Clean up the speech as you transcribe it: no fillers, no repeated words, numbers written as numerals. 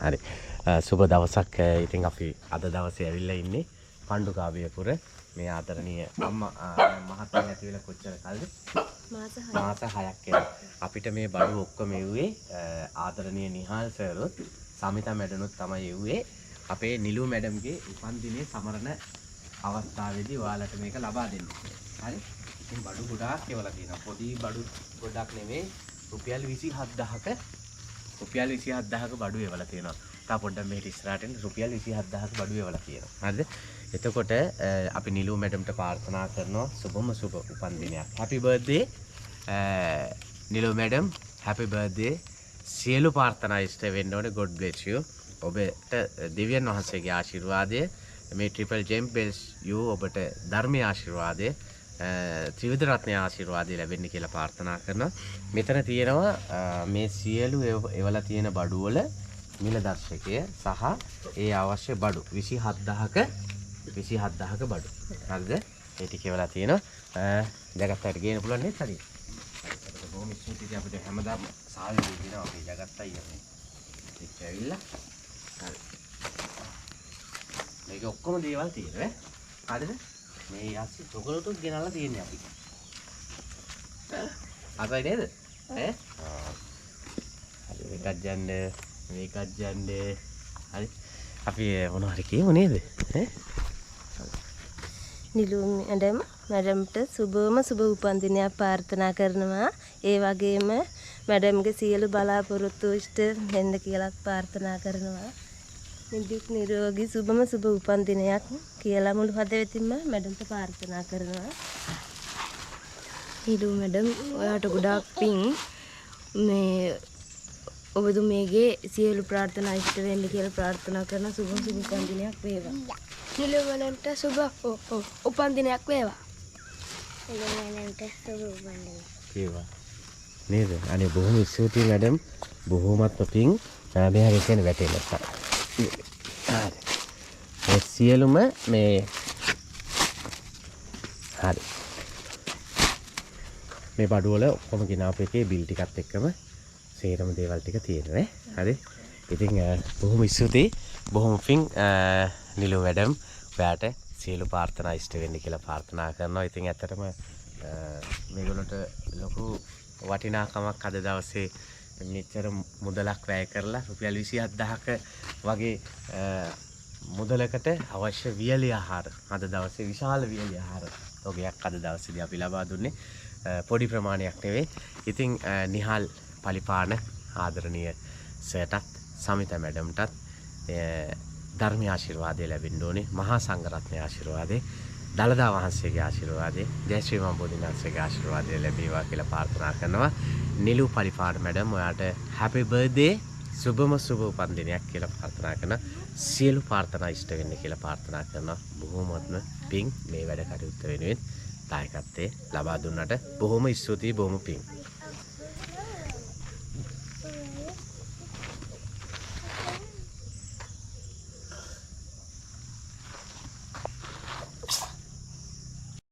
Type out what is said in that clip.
හරි. සුබ දවසක්. ඉතින් අපි අද දවසේ ඇවිල්ලා ඉන්නේ පණ්ඩුකාභයපුර මේ ආදරණීය අම්මා මහත්මයා ඇති වෙලා කොච්චර කල්ද? මාස 6ක් වෙනවා. අපිට මේ බඩු ඔක්කොම එව්වේ ආදරණීය නිහාල් සර්වත් සමිතා මැඩනුත් තමයි එව්වේ. අපේ නිලු මැඩම්ගේ උපන්දිනේ සමරන අවස්ථාවේදී ඔයාලට මේක ලබා දෙන්න. හරි. ඉතින් බඩු ගොඩාක් එවලා තියෙනවා. පොඩි බඩු ගොඩක් නෙමෙයි. රුපියල් 27000ක බඩු එවලා තියෙනවා. තා පොඩ්ඩක් මෙහෙට ඉස්සරහට එන්න. රුපියල් 27000ක බඩු එවලා තියෙනවා. හරිද? එතකොට අපි නිලු මැඩම්ට ප්‍රාර්ථනා කරනවා සුබම සුබ උපන්දිනයක්. හැපි බර්ත්ඩේ නිලු මැඩම්. හැපි බර්ත්ඩේ. සියලු ප්‍රාර්ථනා ඉෂ්ට වෙන්න ඕනේ. God bless you. ඔබට දෙවියන් වහන්සේගේ ආශිර්වාදය මේ ට්‍රිපල් ජෙම් බෙල්ස් යූ ඔබට ධර්මයේ ආශිර්වාදය ත්‍රිවිධ රත්නයේ ආශිර්වාදය ලැබෙන්න කියලා ප්‍රාර්ථනා කරනවා. මෙතන තියෙනවා මේ සියලු එවලා තියෙන බඩු වල මිල දර්ශකය සහ ඒ අවශ්‍ය බඩු 27000ක බඩු. හරිද? ඒ ටික එවලා තියෙනවා. ජගත්තට ගේන්න පුළුවන් නේද හරි? ඒකට බොහොම ස්තුතියි අපිට හැමදාම සාහය දෙනවා අපි ජගත්තයි යන්නේ. ඒක ඇවිල්ලා හරි. මේක ඔක්කොම දේවල් තියෙනවා ඈ. හරිද? මේ යස්සි චොකලටුත් ගෙනල්ලා තියෙන්නේ අපි. අරයි නේද? ඈ? හරි මේකත් යන්න. හරි. අපි මොනවා හරි කියමු නේද? ඈ? නිලු මැඩම්ට සුබම සුබ උපන්දිනයක් ප්‍රාර්ථනා කරනවා. ඒ වගේම මැඩම්ගේ සියලු බලාපොරොත්තු ඉෂ්ට වෙන්න කියලා ප්‍රාර්ථනා කරනවා. නිදුක් නිරෝගී සුබම සුබ උපන්දිනයක් කියලා මුළු හදවතින්ම මැඩම්ට ප්‍රාර්ථනා කරනවා. නිලු මැඩම් ඔයාට ගොඩාක් පිං. මේ ඔබතුමීගේ සියලු ප්‍රාර්ථනා ඉෂ්ට වෙන්න කියලා ප්‍රාර්ථනා කරන සුබම සුබ උපන්දිනයක් වේවා. නිලු මැඩම්ට සුබ උපන්දිනයක් වේවා. නිලු මැඩම්ට සුබ උපන්දිනයක් වේවා. නේද? අනේ බොහොම ස්තුතියි මැඩම්. බොහොමත්ම පිං. මෙහාට කියන වැටෙන්න. හරි. මේ සියලුම මේ හරි. මේ බඩු වල ඔක්කොම ගෙනාපු එකේ බිල් ටිකත් එක්කම සේරම දේවල් ටික තියෙනවා නේ. හරි. ඉතින් බොහොම ස්තුතියි. බොහොම පිං නිලු මැඩම්. ඔයාට සියලු ප්‍රාර්ථනා ඉෂ්ට වෙන්න කියලා ප්‍රාර්ථනා කරනවා. ඉතින් ඇත්තටම මේගොල්ලන්ට ලොකු වටිනාකමක් අද දවසේ මෙච්චර මුදලක් වැය කරලා රුපියල් 27000ක වගේ මුදලකට අවශ්‍ය වියලි ආහාර අද දවසේ විශාල වියලි ආහාර ඔගයක් අද දවසේදී අපි ලබා දුන්නේ පොඩි ප්‍රමාණයක් නෙවෙයි. ඉතින් නිහාල් පලිපාන ආදරණීය සර්ටත් සමිතා මැඩම්ටත් ධර්මීය ආශිර්වාදය ලැබෙන්න ඕනේ. මහා සංඝරත්නයේ ආශිර්වාදය, දලදා වහන්සේගේ ආශිර්වාදය, ජයශ්‍රී මම්බෝධිනාථගේ ආශිර්වාදය ලැබේවා කියලා ප්‍රාර්ථනා කරනවා. නිලු පලිපාන මැඩම් ඔයාට හැපි බර්ත්ඩේ සුබම සුබ උපන්දිනයක් කියලා ප්‍රාර්ථනා කරන සියලු ප්‍රාර්ථනා ඉෂ්ට වෙන්න කියලා ප්‍රාර්ථනා කරනවා. බොහොමත්ම පිං මේ වැඩ කටයුත්ත වෙනුවෙන් දායකත්වයේ ලබා දුන්නට බොහොම ස්තුතියි. බොහොම පිං.